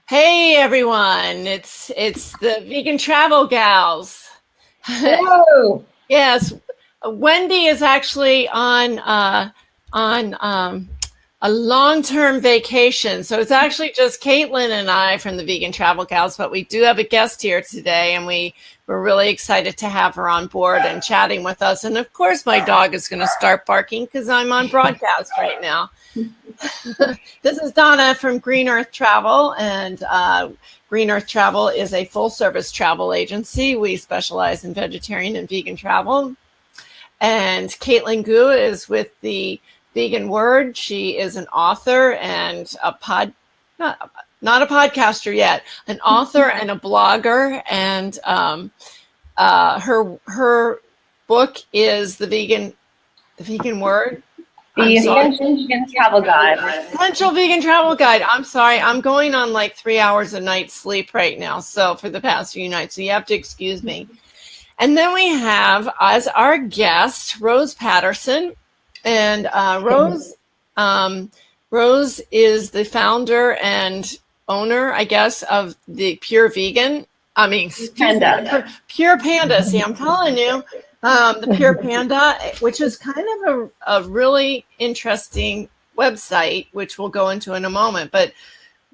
Hey everyone, it's the vegan travel gals. Hello. Yes, Wendy is actually on a long-term vacation, so it's actually just Caitlin and I from the Vegan Travel Gals. But we do have a guest here today, and we're really excited to have her on board and chatting with us. And of course, my dog is going to start barking because I'm on broadcast right now. This is Donna from Green Earth Travel, and Green Earth Travel is a full-service travel agency. We specialize in vegetarian and vegan travel. And Caitlin Gu is with the Vegan Word. She is an author and not a podcaster yet, an author and a blogger. And her book is the Vegan Word. The Essential Vegan Travel Guide. Essential Vegan Travel Guide. I'm sorry. I'm going on like 3 hours a night sleep right now. So for the past few nights. So you have to excuse me. And then we have as our guest, Rose Patterson. And Rose is the founder and owner, I guess, of the Pure Vegan. Pure Panda. See, I'm telling you. The Pure Panda, which is kind of a really interesting website, which we'll go into in a moment. But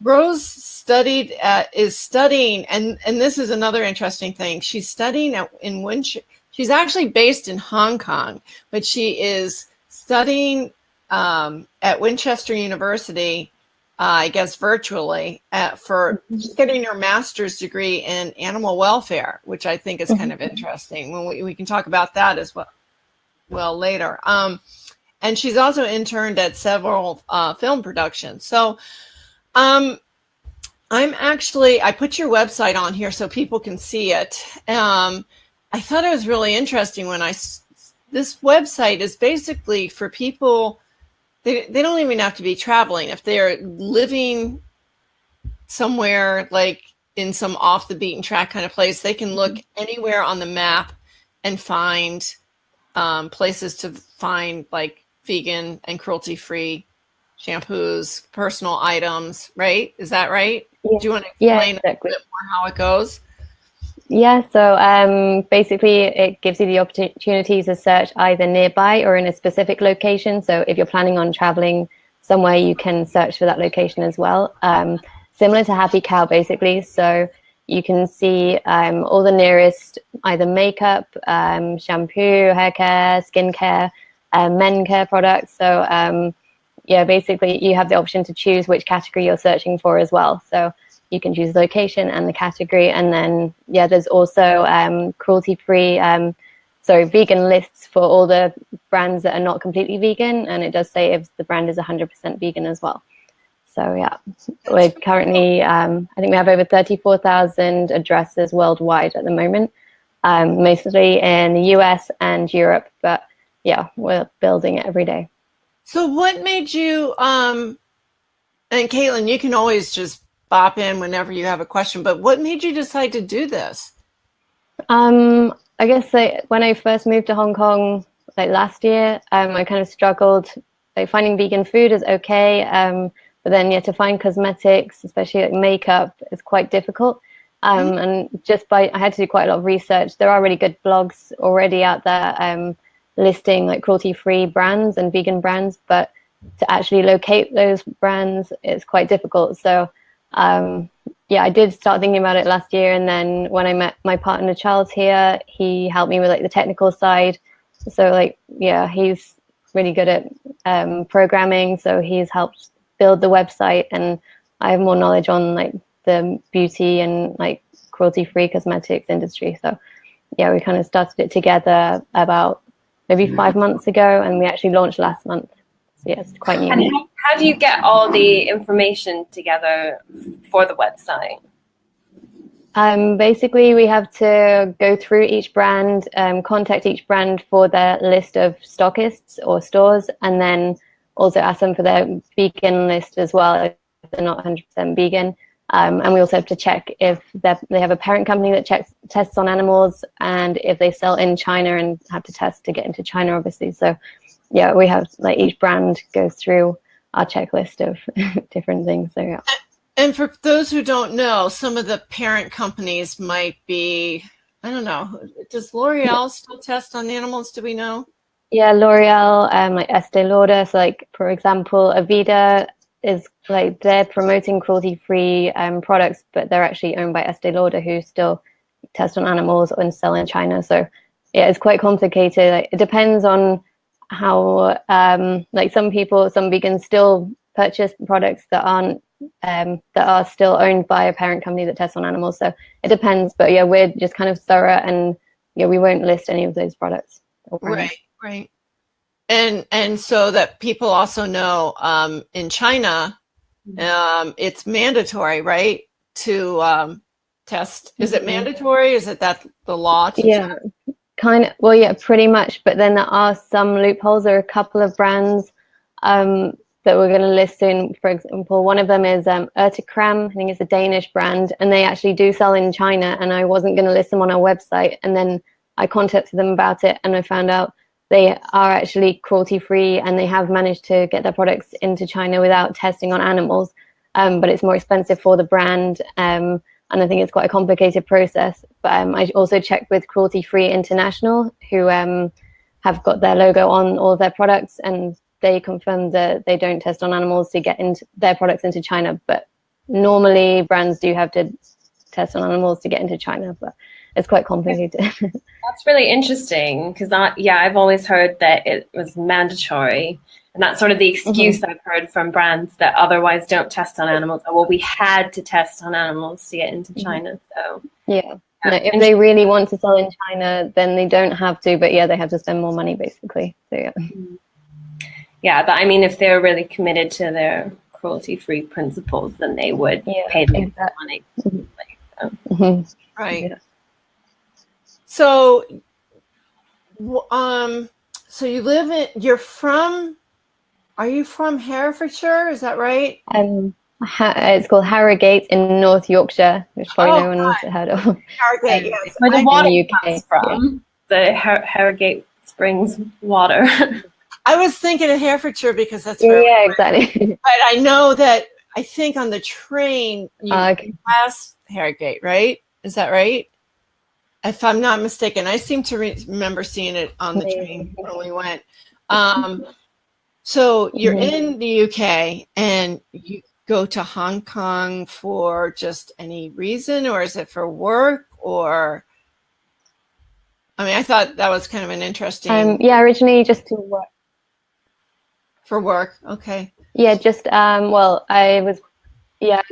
Rose is studying, and this is another interesting thing. She's studying in Winchester. She's actually based in Hong Kong, but she is studying at Winchester University, I guess virtually, for getting her master's degree in animal welfare, which I think is kind of interesting. When we can talk about that as well later. And she's also interned at several film productions. So I put your website on here so people can see it. I thought it was really interesting this website is basically for people. They don't even have to be traveling. If they're living somewhere like in some off the beaten track kind of place, they can look anywhere on the map and find places to find like vegan and cruelty-free shampoos, personal items, right? Is that right? Yeah. Do you want to explain exactly. a bit more how it goes? Yeah, so basically it gives you the opportunity to search either nearby or in a specific location. So if you're planning on traveling somewhere, you can search for that location as well. Similar to Happy Cow, basically. So you can see all the nearest either makeup, shampoo, hair care, skin care, men care products. So yeah, basically you have the option to choose which category you're searching for as well. So you can choose the location and the category. And then, yeah, there's also cruelty-free, vegan lists for all the brands that are not completely vegan. And it does say if the brand is 100% vegan as well. So, yeah, we're currently, I think we have over 34,000 addresses worldwide at the moment, mostly in the US and Europe. But, yeah, we're building it every day. So what made you, and Caitlin, you can always just bop in whenever you have a question, but what made you decide to do this? I guess when I first moved to Hong Kong last year, I kind of struggled. Finding vegan food is okay, but then to find cosmetics, especially makeup, is quite difficult. And I had to do quite a lot of research. There are really good blogs already out there listing cruelty-free brands and vegan brands, but to actually locate those brands, it's quite difficult. So I did start thinking about it last year, and then when I met my partner Charles here, he helped me with the technical side. So he's really good at programming, so he's helped build the website, and I have more knowledge on the beauty and cruelty-free cosmetics industry. So yeah, we kind of started it together about maybe 5 months ago, and we actually launched last month. So yeah, it's quite new. And how do you get all the information together for the website? Basically, we have to go through each brand, contact each brand for their list of stockists or stores, and then also ask them for their vegan list as well if they're not 100% vegan. And we also have to check if they have a parent company that tests on animals, and if they sell in China and have to test to get into China, obviously. So yeah, we have each brand goes through our checklist of different things. So yeah. And for those who don't know, some of the parent companies might be, I don't know, does L'Oreal still test on animals? Do we know? Yeah, L'Oreal, like Estee Lauder. So like, for example, Aveda is like, they're promoting cruelty-free products, but they're actually owned by Estee Lauder, who still test on animals and sell in China. So yeah, it's quite complicated. Like, it depends on how, like some vegans still purchase products that are still owned by a parent company that tests on animals. So it depends. But yeah, we're just kind of thorough, and yeah, we won't list any of those products. Right. And so that people also know, in China, it's mandatory, right, to test. Is it mandatory? Is it that the law? Yeah, kind of. Well, yeah, pretty much. But then there are some loopholes. There are a couple of brands that we're going to list soon. For example, one of them is Urtekram. I think it's a Danish brand, and they actually do sell in China. And I wasn't going to list them on our website, and then I contacted them about it, and I found out they are actually cruelty-free, and they have managed to get their products into China without testing on animals. But it's more expensive for the brand, and I think it's quite a complicated process. But I also checked with Cruelty-Free International, who have got their logo on all of their products, and they confirmed that they don't test on animals to get into their products into China. But normally brands do have to test on animals to get into China, but it's quite complicated. That's really interesting, because I've always heard that it was mandatory, and that's sort of the excuse I've heard from brands that otherwise don't test on animals. Oh, well, we had to test on animals to get into China. So yeah. No, if they really want to sell in China, then they don't have to, but yeah, they have to spend more money basically. So yeah. Yeah, but I mean, if they're really committed to their cruelty-free principles, then they would pay them money. Right. Yeah. So, so you live are you from Herefordshire? Is that right? It's called Harrogate in North Yorkshire, which probably no one's heard of. Harrogate, yes. Where the water UK comes from, the Harrogate Springs water. I was thinking of Herefordshire because that's where. Yeah, exactly. But I know that I think on the train you pass Harrogate, right? Is that right? If I'm not mistaken, I seem to remember seeing it on the train when we went. So you're in the UK and you go to Hong Kong for just any reason, or is it for work? Or, I mean, I thought that was kind of an interesting. Originally just to work. For work, okay. Yeah, just well, I was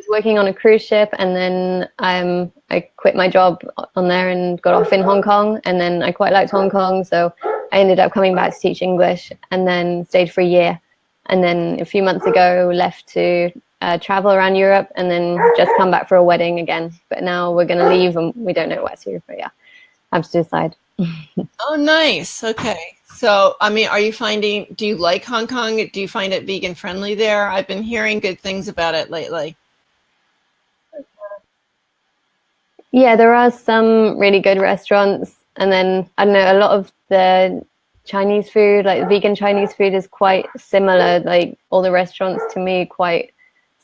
working on a cruise ship, and then I quit my job on there and got off in Hong Kong, and then I quite liked Hong Kong, so I ended up coming back to teach English, and then stayed for a year, and then a few months ago left to travel around Europe, and then just come back for a wedding again. But now we're going to leave, and we don't know where to, but yeah, I have to decide. Oh, nice. Okay. So, I mean, do you like Hong Kong? Do you find it vegan friendly there? I've been hearing good things about it lately. Yeah, there are some really good restaurants. And then, I don't know, a lot of the Chinese food, like vegan Chinese food, is quite similar. Like all the restaurants to me quite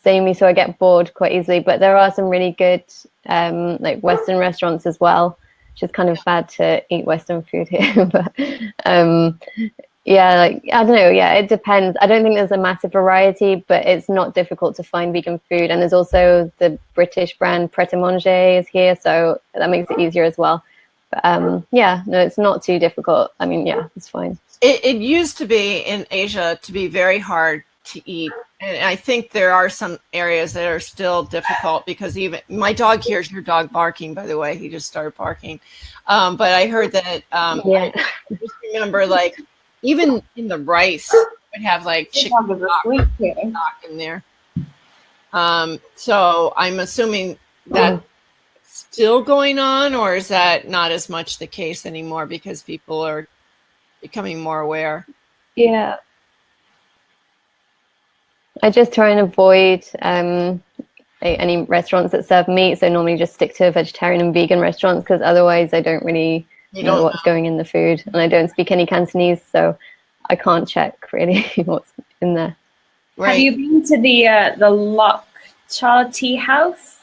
samey, so I get bored quite easily. But there are some really good like Western restaurants as well, which is kind of bad to eat Western food here. But yeah, like, I don't know. Yeah, it depends. I don't think there's a massive variety, but it's not difficult to find vegan food. And there's also the British brand Pret-a-Manger is here, so that makes it easier as well. But yeah, no, it's not too difficult. I mean, yeah, it's fine. It used to be in Asia to be very hard to eat. And I think there are some areas that are still difficult, because even my dog hears your dog barking, by the way. He just started barking. But I heard that, I just remember, like, even in the rice, would have like chicken stock in there. So I'm assuming that's still going on, or is that not as much the case anymore because people are becoming more aware? Yeah. I just try and avoid any restaurants that serve meat. So normally just stick to vegetarian and vegan restaurants, because otherwise I don't really know what's going in the food. And I don't speak any Cantonese, so I can't check really what's in there. Right. Have you been to the Loch Cha Tea House.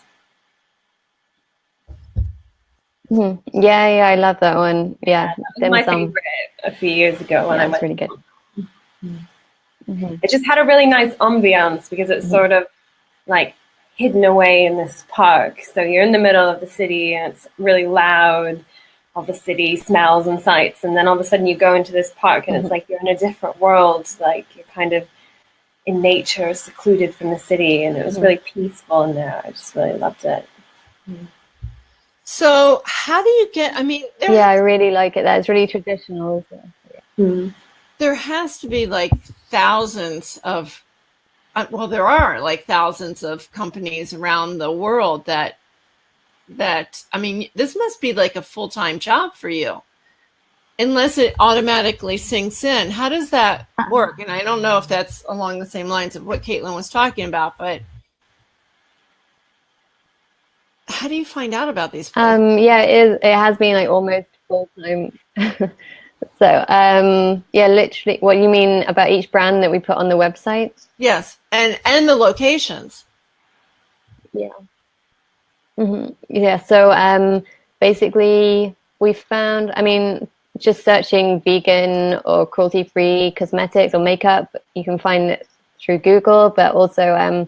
Yeah, I love that one. Yeah, that was my favorite a few years ago when I went. It's really good. It just had a really nice ambiance because it's sort of like hidden away in this park. So you're in the middle of the city and it's really loud, all the city smells and sights. And then all of a sudden you go into this park and it's like you're in a different world. Like you're kind of in nature, secluded from the city. And it was really peaceful in there. I just really loved it. So how do you get, I mean, I really like it. That's really traditional. There has to be like thousands of, well, there are like thousands of companies around the world that, I mean, this must be like a full-time job for you, unless it automatically sinks in. How does that work? And I don't know if that's along the same lines of what Caitlin was talking about, but how do you find out about these places? It has been like almost full-time. So, literally, what you mean about each brand that we put on the website? Yes, and the locations. So basically, we found, I mean, just searching vegan or cruelty-free cosmetics or makeup, you can find it through Google, but also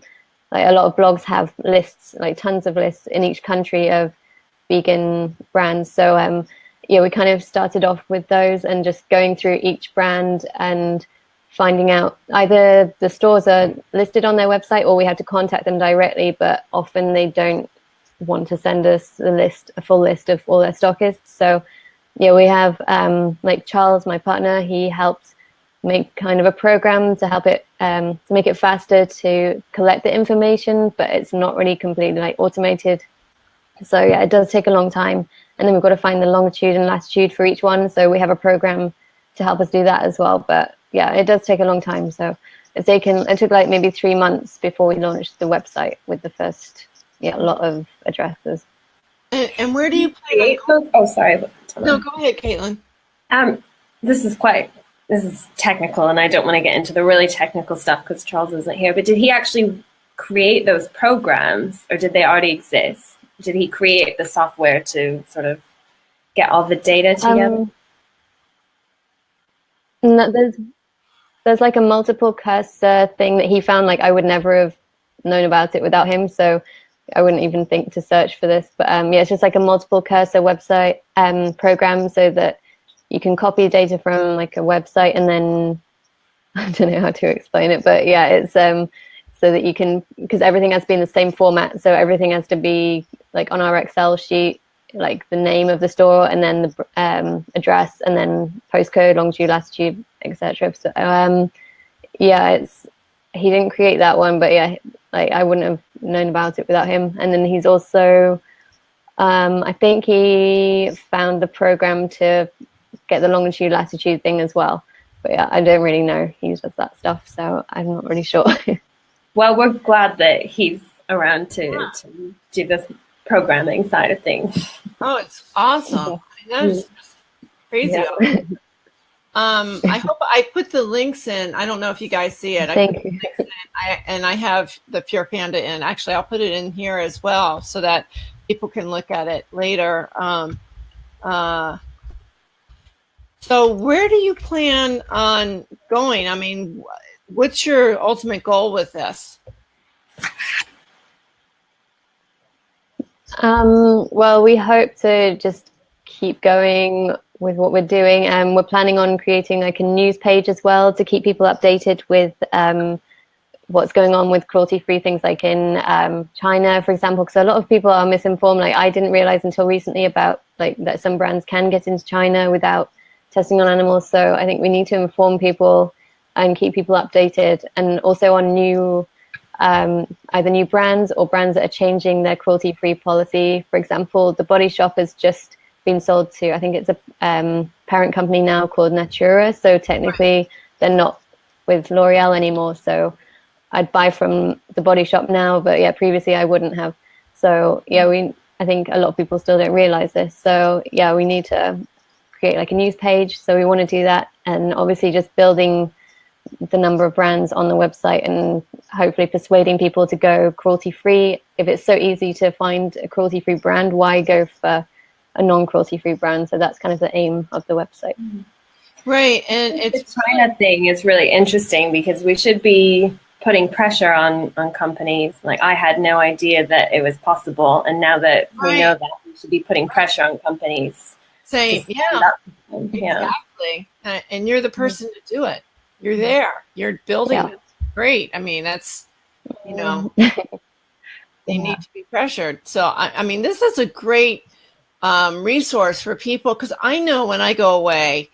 like a lot of blogs have lists, like tons of lists in each country of vegan brands. So we kind of started off with those and just going through each brand and finding out either the stores are listed on their website or we had to contact them directly, but often they don't want to send us a full list of all their stockists. So we have like Charles, my partner, he helped make kind of a program to help it to make it faster to collect the information, but it's not really completely like automated. So it does take a long time. And then we've got to find the longitude and latitude for each one. So we have a program to help us do that as well. But it does take a long time. So it took like maybe 3 months before we launched the website with the first lot of addresses. And where do you plan on? Oh, sorry. No, go ahead, Caitlin. This is technical, and I don't want to get into the really technical stuff because Charles isn't here. But did he actually create those programs, or did they already exist? Did he create the software to sort of get all the data together? No, there's like a multiple cursor thing that he found. Like I would never have known about it without him, so I wouldn't even think to search for this. But it's just like a multiple cursor website program, so that you can copy data from like a website, and then I don't know how to explain it, but it's so that you can, because everything has to be in the same format, so everything has to be like on our Excel sheet, like the name of the store and then the address and then postcode, longitude, latitude, etc. So he didn't create that one, but like I wouldn't have known about it without him. And then he's also I think he found the program to get the longitude latitude thing as well, but I don't really know. He does that stuff, so I'm not really sure. Well, we're glad that he's around to do this programming side of things. Oh, it's awesome. That's crazy. I hope I put the links in. I don't know if you guys see it. Thank you. I have the Pure Panda in. Actually, I'll put it in here as well so that people can look at it later. So where do you plan on going? I mean, what's your ultimate goal with this? Well, we hope to just keep going with what we're doing, and we're planning on creating like a news page as well to keep people updated with what's going on with cruelty-free things, like in China, for example, because a lot of people are misinformed. Like I didn't realize until recently about like that some brands can get into China without testing on animals. So I think we need to inform people and keep people updated, and also on new either new brands or brands that are changing their cruelty-free policy. For example, the Body Shop has just been sold to, I think it's a parent company now called Natura, so technically they're not with L'Oreal anymore. So I'd buy from the Body Shop now, but previously I wouldn't have. So I think a lot of people still don't realize this. So we need to create like a news page. So we want to do that, and obviously just building the number of brands on the website and hopefully persuading people to go cruelty-free. If it's so easy to find a cruelty-free brand, why go for a non-cruelty-free brand? So that's kind of the aim of the website. Right. And it's the China thing is really interesting because we should be putting pressure on companies. Like, I had no idea that it was possible, and now that we know that, we should be putting pressure on companies. Saying, exactly. And you're the person to do it. You're there. You're building it. Great. I mean, that's, you know, they need to be pressured. So, I mean, this is a great resource for people, because I know when I go away,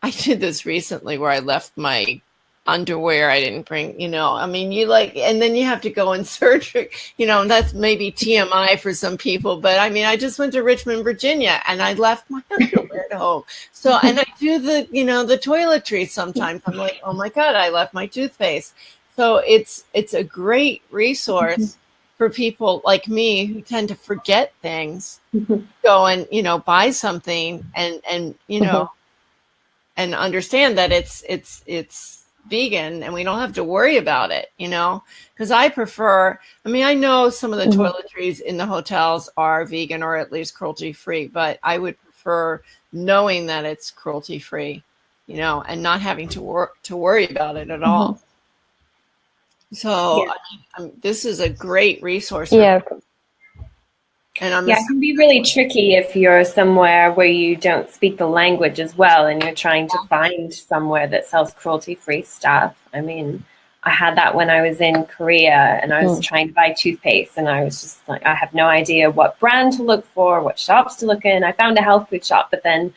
I did this recently where I left my underwear. I didn't bring, you know, I mean, you like, and then you have to go in surgery, you know, and that's maybe TMI for some people. But I mean, I just went to Richmond, Virginia, and I left my underwear at home. So, and I do the, you know, the toiletries sometimes. I'm like, oh my God, I left my toothpaste. So it's a great resource for people like me who tend to forget things. Go and, you know, buy something and you know, and understand that it's vegan and we don't have to worry about it, you know, because I prefer, I mean, I know some of the toiletries in the hotels are vegan or at least cruelty free, but I would prefer knowing that it's cruelty free, you know, and not having to worry about it at all. So this is a great resource. And it can be really tricky if you're somewhere where you don't speak the language as well, and you're trying to find somewhere that sells cruelty-free stuff. I mean, I had that when I was in Korea, and I was trying to buy toothpaste, and I was just like, I have no idea what brand to look for, what shops to look in. I found a health food shop, but then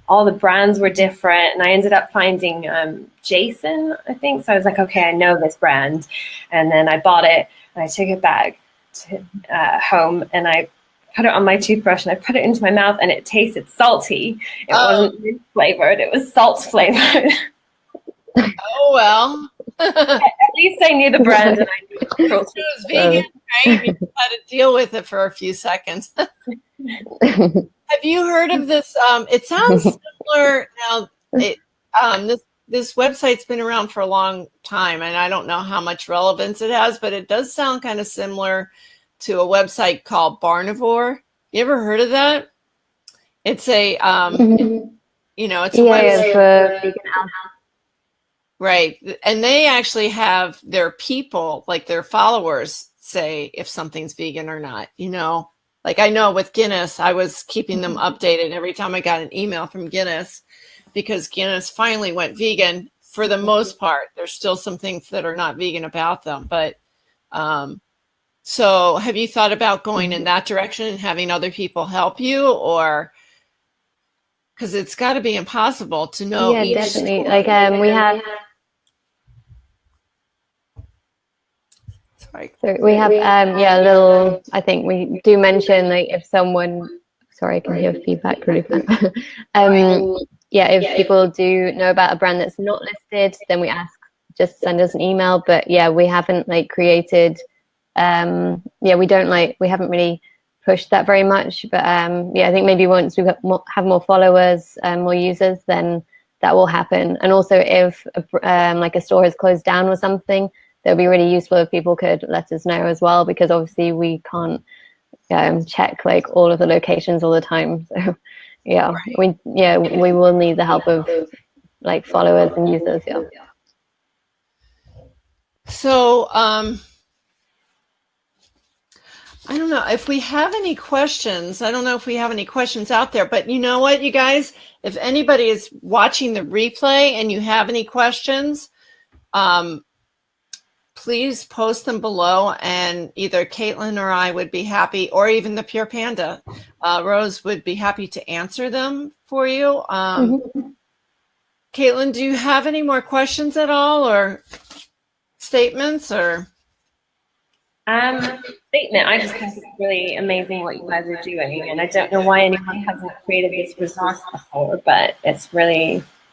all the brands were different, and I ended up finding Jason, I think. So I was like, okay, I know this brand, and then I bought it, and I took it back to home, and I put it on my toothbrush, and I put it into my mouth, and it tasted salty. It wasn't mint flavored; it was salt flavored. Oh well. At least I knew the brand, and I knew it was vegan, right? You just had to deal with it for a few seconds. Have you heard of this? It sounds similar. Now, this website's been around for a long time, and I don't know how much relevance it has, but it does sound kind of similar to a website called Barnivore. You ever heard of that? It's a, you know, it's a website for vegan health. Right. And they actually have their people, like their followers, say if something's vegan or not, you know. Like I know with Guinness, I was keeping them updated every time I got an email from Guinness, because Guinness finally went vegan for the most part. There's still some things that are not vegan about them, but so have you thought about going in that direction and having other people help you, or because it's got to be impossible to know? Yeah, definitely. Like we have. So we have a little, I think we do mention, like, if someone, sorry, I can hear feedback really fast. If people do know about a brand that's not listed, then we ask, just send us an email. But yeah, we haven't like created, we haven't really pushed that very much. But I think maybe once we have more followers and more users, then that will happen. And also if like a store has closed down or something, it would be really useful if people could let us know as well, because obviously we can't check like all of the locations all the time. So we will need the help of like followers and users. So I don't know if we have any questions. I don't know if we have any questions out there, but you know what, you guys, if anybody is watching the replay and you have any questions, please post them below, and either Caitlin or I would be happy, or even the Pure Panda, Rose would be happy to answer them for you. Caitlin, do you have any more questions at all, or statements, or? Statement. I just think it's really amazing what you guys are doing, and I don't know why anyone hasn't created this resource before, but it's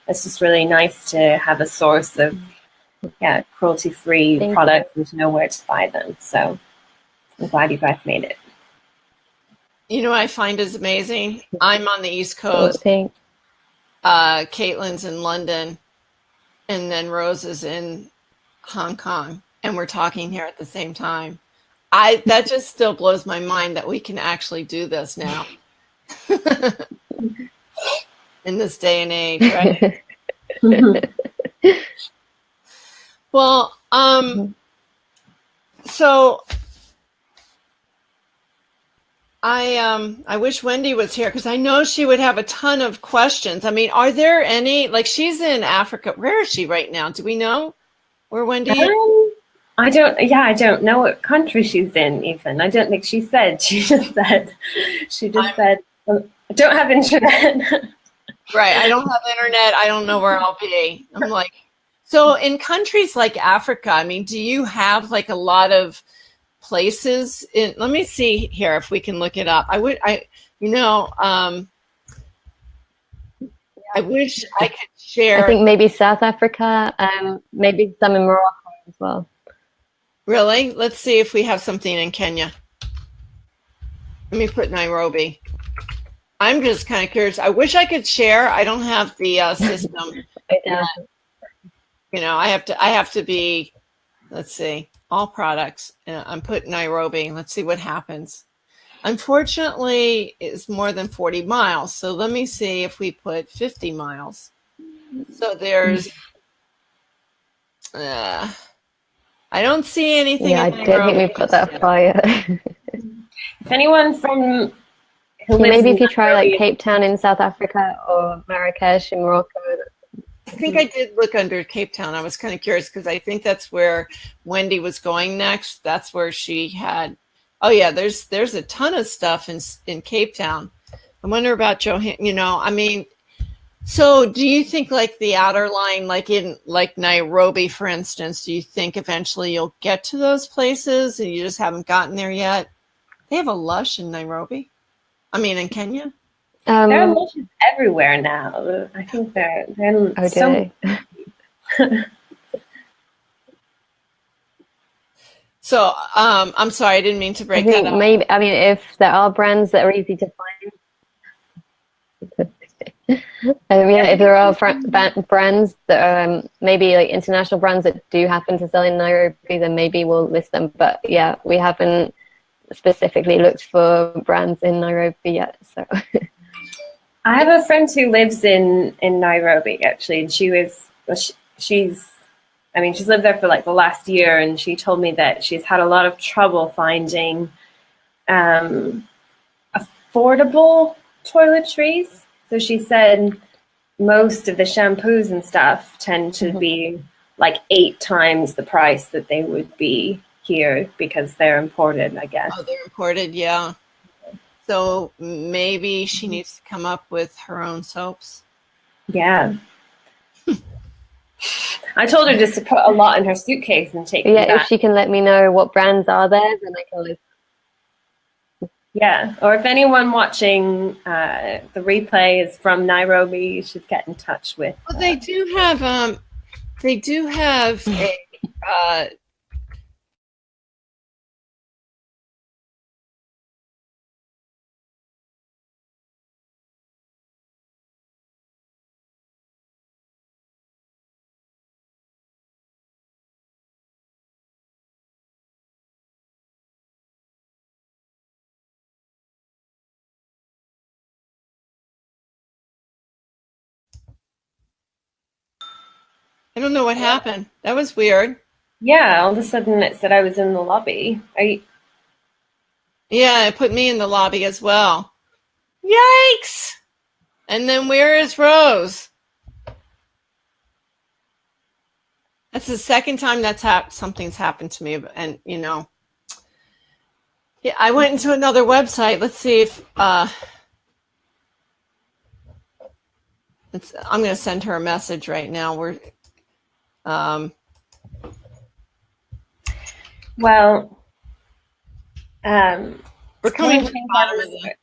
just really nice to have a source of cruelty-free products and to know where to buy them. So I'm glad you guys made it. You know what I find is amazing? I'm on the East Coast. Caitlin's in London. and then Rose is in Hong Kong, and we're talking here at the same time. That just still blows my mind that we can actually do this now in this day and age, right? Well, so I wish Wendy was here because I know she would have a ton of questions. I mean, are there any, like, she's in Africa. Where is she right now? Do we know where Wendy is? I don't know what country she's in even. I don't think she said. She just said, I don't have internet. Right. I don't have internet. I don't know where I'll be. I'm like, so in countries like Africa, I mean, do you have like a lot of places in, let me see here if we can look it up. I wish I could share. I think maybe South Africa, maybe some in Morocco as well. Really? Let's see if we have something in Kenya. Let me put Nairobi. I'm just kind of curious. I wish I could share. I don't have the system. I have to be, let's see, all products. I'm putting Nairobi. Let's see what happens. Unfortunately, it's more than 40 miles. So let me see if we put 50 miles. So there's, I don't see anything. Yeah, I don't think we've got that far yet. If anyone from maybe if you try like Cape Town in South Africa or Marrakesh in Morocco. I think I did look under Cape Town. I was kind of curious because I think that's where Wendy was going next. That's where she had. Oh yeah, there's a ton of stuff in Cape Town. I wonder about Johann. I mean, so do you think like the outer line, like in like Nairobi, for instance, do you think eventually you'll get to those places and you just haven't gotten there yet? They have a Lush in Nairobi. I mean, in Kenya. There are Lushes everywhere now. I think they're so. So, I'm sorry, I didn't mean to break that up. Maybe, I mean, if there are brands that are easy to find, I mean, if there are brands that are maybe like international brands that do happen to sell in Nairobi, then maybe we'll list them. But yeah, we haven't specifically looked for brands in Nairobi yet. So I have a friend who lives in Nairobi actually, and she's lived there for like the last year, and she told me that she's had a lot of trouble finding affordable toiletries. So she said most of the shampoos and stuff tend to be like 8 times the price that they would be here because they're imported, I guess. Oh, they're imported, yeah. So maybe she needs to come up with her own soaps. Yeah. I told her just to put a lot in her suitcase and take them back. If she can let me know what brands are there, then I can list. Yeah, or if anyone watching the replay is from Nairobi, you should get in touch with. Well, they do have a. I don't know what happened. That was weird. Yeah, all of a sudden it said I was in the lobby. Yeah, it put me in the lobby as well. Yikes! And then where is Rose? That's the second time something's happened to me, and yeah, I went into another website. Let's see if I'm going to send her a message right now. We're coming to the bottom of it.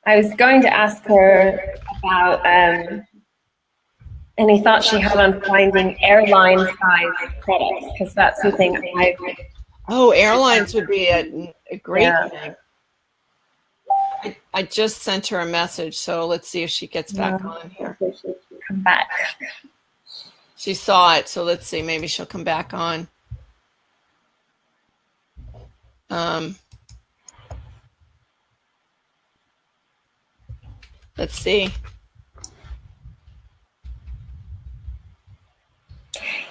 I was going to ask her about any thoughts she had on finding airline size products, because that's something airlines would be a great thing. I just sent her a message, so let's see if she gets back on here. Come back. She saw it, so let's see. Maybe she'll come back on. Let's see.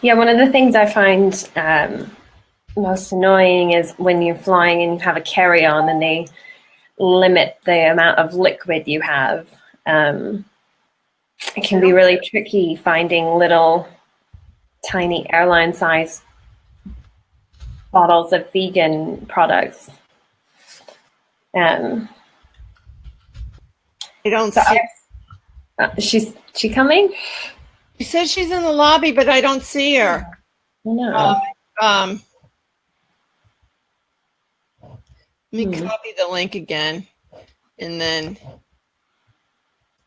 Yeah, one of the things I find most annoying is when you're flying and you have a carry-on and they limit the amount of liquid you have. It can be really tricky finding little tiny airline size bottles of vegan products. I don't see. She coming? She says she's in the lobby, but I don't see her. No. Let me copy the link again, and then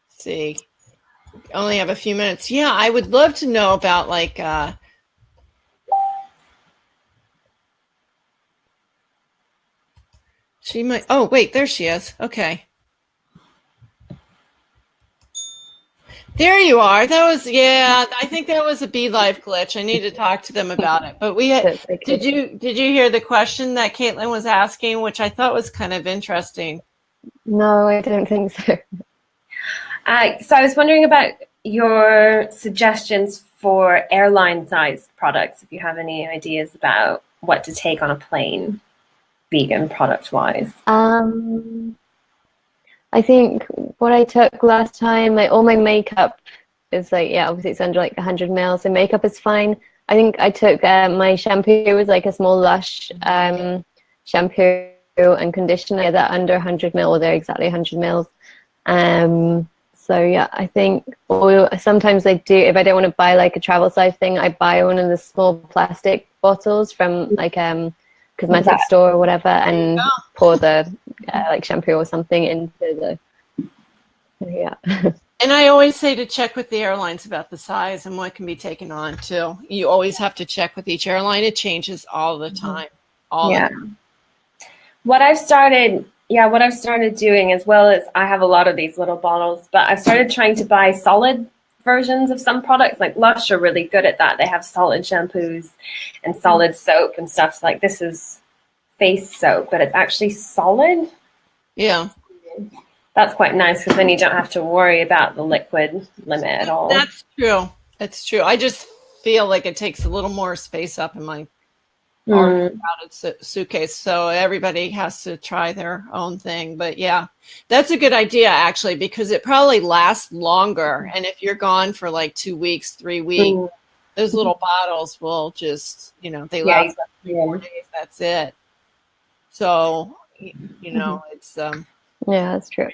see. Only have a few minutes. Yeah, I would love to know about like. She might. Oh, wait, there she is. Okay. There you are. That was, yeah, I think that was a BeLive glitch. I need to talk to them about it. But we had, did you hear the question that Caitlin was asking, which I thought was kind of interesting? No, I don't think so. So I was wondering about your suggestions for airline-sized products, if you have any ideas about what to take on a plane, vegan product-wise. I think what I took last time, like all my makeup is like, yeah, obviously it's under like 100 ml, so makeup is fine. I think I took my shampoo was like a small Lush shampoo and conditioner that under 100 ml, or they're exactly 100 ml. So yeah, I think oil, sometimes I do, if I don't want to buy like a travel size thing, I buy one of the small plastic bottles from like cosmetic store or whatever, and pour the like shampoo or something into the, yeah. And I always say to check with the airlines about the size and what can be taken on too. You always have to check with each airline. It changes all the time. All the time. What I've started doing, as well as I have a lot of these little bottles, but I've started trying to buy solid versions of some products. Like Lush are really good at that. They have solid shampoos and solid soap and stuff. So like this is face soap, but it's actually solid. Yeah. That's quite nice because then you don't have to worry about the liquid limit at all. That's true. That's true. I just feel like it takes a little more space up in my crowded suitcase. So everybody has to try their own thing. But yeah, that's a good idea actually, because it probably lasts longer. And if you're gone for like 2 weeks, 3 weeks, those little bottles will just, they last 4 days. That's it. So, it's yeah, that's true.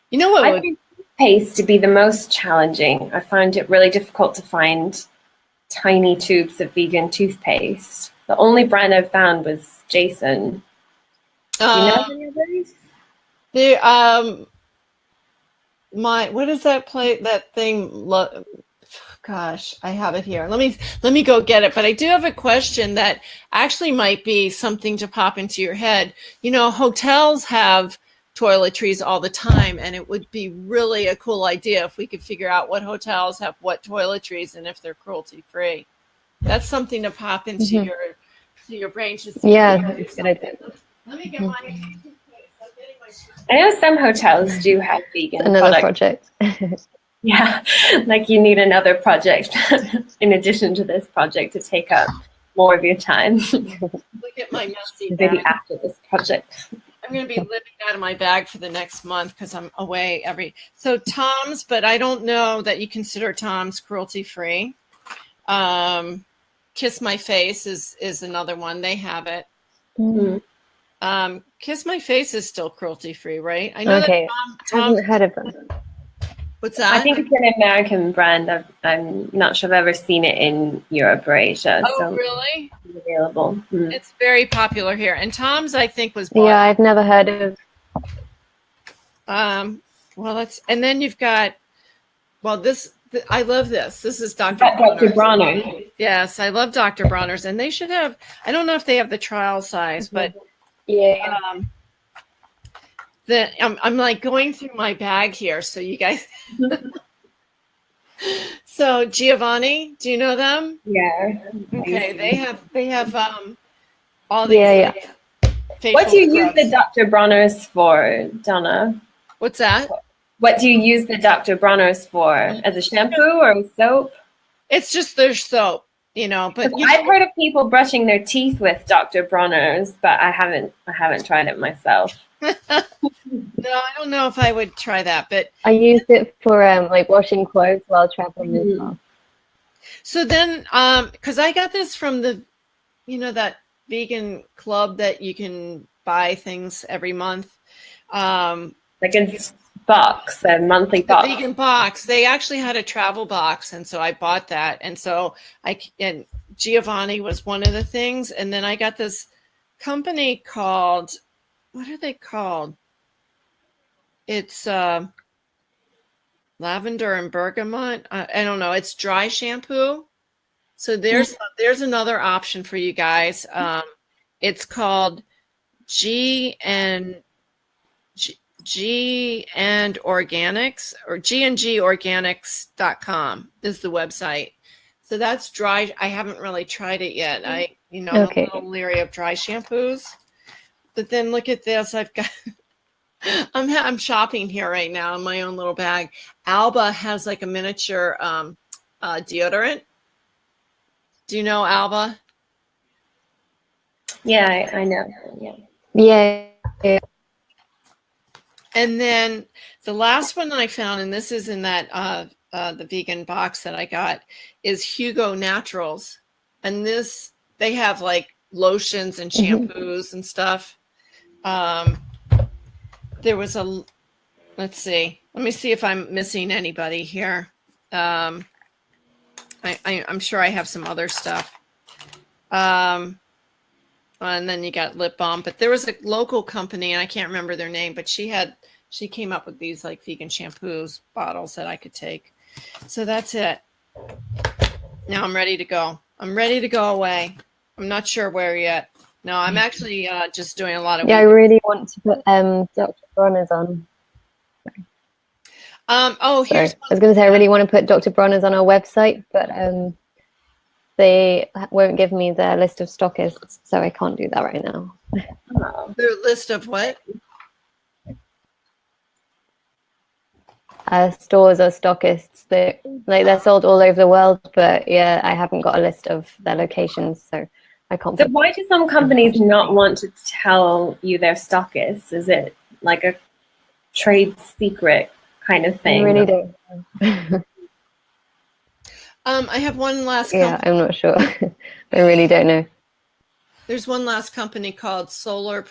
You know what? I find toothpaste to be the most challenging. I find it really difficult to find tiny tubes of vegan toothpaste. The only brand I've found was Jason. Do you know any others? What is that thing? Gosh, I have it here. Let me go get it. But I do have a question that actually might be something to pop into your head. Hotels have toiletries all the time, and it would be really a cool idea if we could figure out what hotels have what toiletries and if they're cruelty-free. That's something to pop into your brain. Yeah, that's a good idea. Let me get my I know some hotels do have vegan another products. project. Yeah, like you need another project in addition to this project to take up more of your time. Look at my messy bag. Maybe after this project. I'm going to be living out of my bag for the next month because I'm away so Tom's, but I don't know that you consider Tom's cruelty-free. Kiss My Face is another one. They have it. Kiss My Face is still cruelty-free, right? I know that Tom, I haven't heard of them. What's that? I think it's an American brand. I'm not sure I've ever seen it in Europe or Asia. Oh, so really? It's available. It's very popular here. And Tom's, I think, was bought. Yeah, I've never heard of. And then you've got, I love this. This is Dr. Bronner. Yes, I love Dr. Bronner's. And they should have, I don't know if they have the trial size, but yeah. I'm like going through my bag here, so you guys. So Giovanni, do you know them? Yeah. Okay, they have all these Yeah. facial What do you use scrubs. the Dr. Bronner's for, Donna? What's that? What do you use the Dr. Bronner's for? As a shampoo or a soap? It's just their soap, you know. But I've heard of people brushing their teeth with Dr. Bronner's, but I haven't tried it myself. no, I don't know if I would try that. But I used it for like washing clothes while traveling as well. so then, because I got this from the, that vegan club that you can buy things every month. Like a box, a monthly box. The vegan box. They actually had a travel box, and so I bought that. And so and Giovanni was one of the things. And then I got this company called, what are they called? It's lavender and bergamot. I don't know. It's dry shampoo. So there's another option for you guys. It's called G and Organics, or gandgorganics.com is the website. So that's dry. I haven't really tried it yet. I'm a little leery of dry shampoos. But then look at this. I've got I'm shopping here right now in my own little bag. Alba has like a miniature deodorant. Do you know Alba? Yeah, I know. Yeah. And then the last one I found, and this is in that the vegan box that I got, is Hugo Naturals. And this, they have like lotions and shampoos and stuff. There was let's see. Let me see if I'm missing anybody here. I'm sure I have some other stuff. And then you got lip balm, but there was a local company, and I can't remember their name, but she came up with these like vegan shampoos bottles that I could take. So that's it. Now I'm ready to go. I'm ready to go away. I'm not sure where yet. No, I'm actually just doing a lot of. Yeah, I really want to put Dr. Bronner's on. Here's. I was going to say I really want to put Dr. Bronner's on our website, but they won't give me their list of stockists, so I can't do that right now. Their list of what? Stores or stockists. They're sold all over the world, but yeah, I haven't got a list of their locations, so I can't. So why do some companies not want to tell you their stockists? Is it like a trade secret kind of thing? I really don't. I have one last. Yeah, I'm not sure. I really don't know. There's one last company called Solar,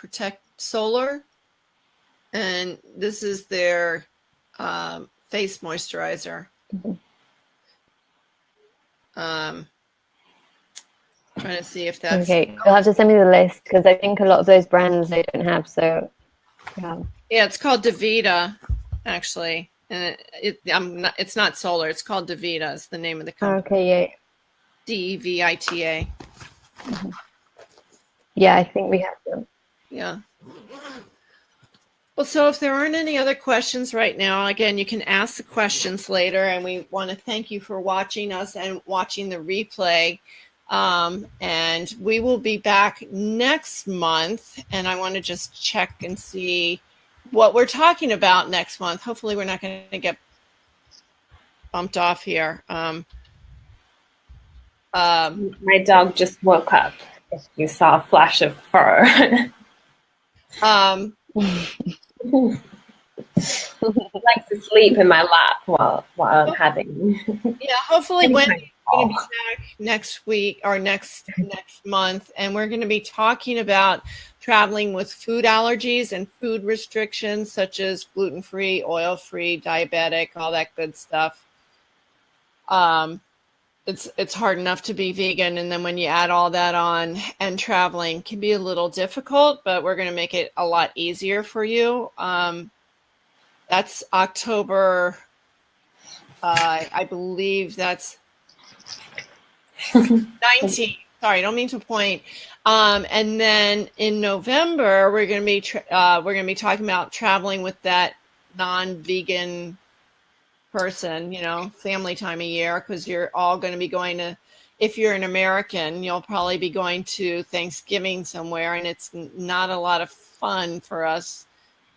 and this is their face moisturizer. Trying to see if that's okay. You'll have to send me the list because I think a lot of those brands they don't have. So yeah, it's called DaVita, actually, and it's not Solar. It's called DaVita. It's the name of the company. Okay, yeah. DeVita. Yeah, I think we have them. Yeah. Well, so if there aren't any other questions right now, again, you can ask the questions later, and we want to thank you for watching us and watching the replay. And we will be back next month, and I want to just check and see what we're talking about next month. Hopefully we're not going to get bumped off here. My dog just woke up. You saw a flash of fur. Likes to sleep in my lap while I'm having. Yeah, hopefully Wendy's going to be back next week or next month, and we're going to be talking about traveling with food allergies and food restrictions such as gluten-free, oil-free, diabetic, all that good stuff. It's hard enough to be vegan, and then when you add all that on, and traveling can be a little difficult, but we're going to make it a lot easier for you. That's October, I believe that's 19th. Sorry, I don't mean to point. And then in November, we're going to be talking about traveling with that non-vegan person, you know, family time of year, because you're all going to be going to, if you're an American, you'll probably be going to Thanksgiving somewhere, and it's not a lot of fun for us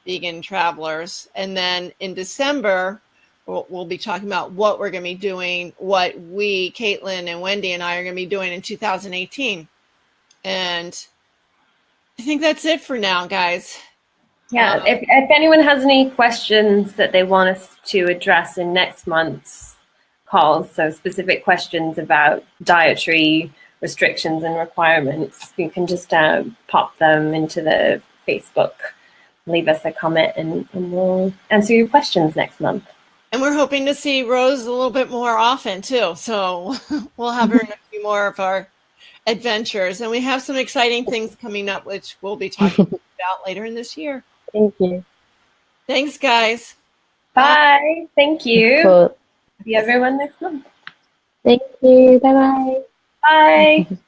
vegan travelers. And then in December, we'll be talking about what we're going to be doing, what we, Caitlin and Wendy and I, are going to be doing in 2018. And I think that's it for now, guys. Yeah, if anyone has any questions that they want us to address in next month's calls, so specific questions about dietary restrictions and requirements, you can just pop them into the Facebook, leave us a comment, and we'll answer your questions next month. And we're hoping to see Rose a little bit more often too, so we'll have her in a few more of our adventures, and we have some exciting things coming up which we'll be talking about later in this year. Thank you. Thanks, guys. Bye. Thank you. Cool. See everyone next month. Thank you. Bye-bye. Bye.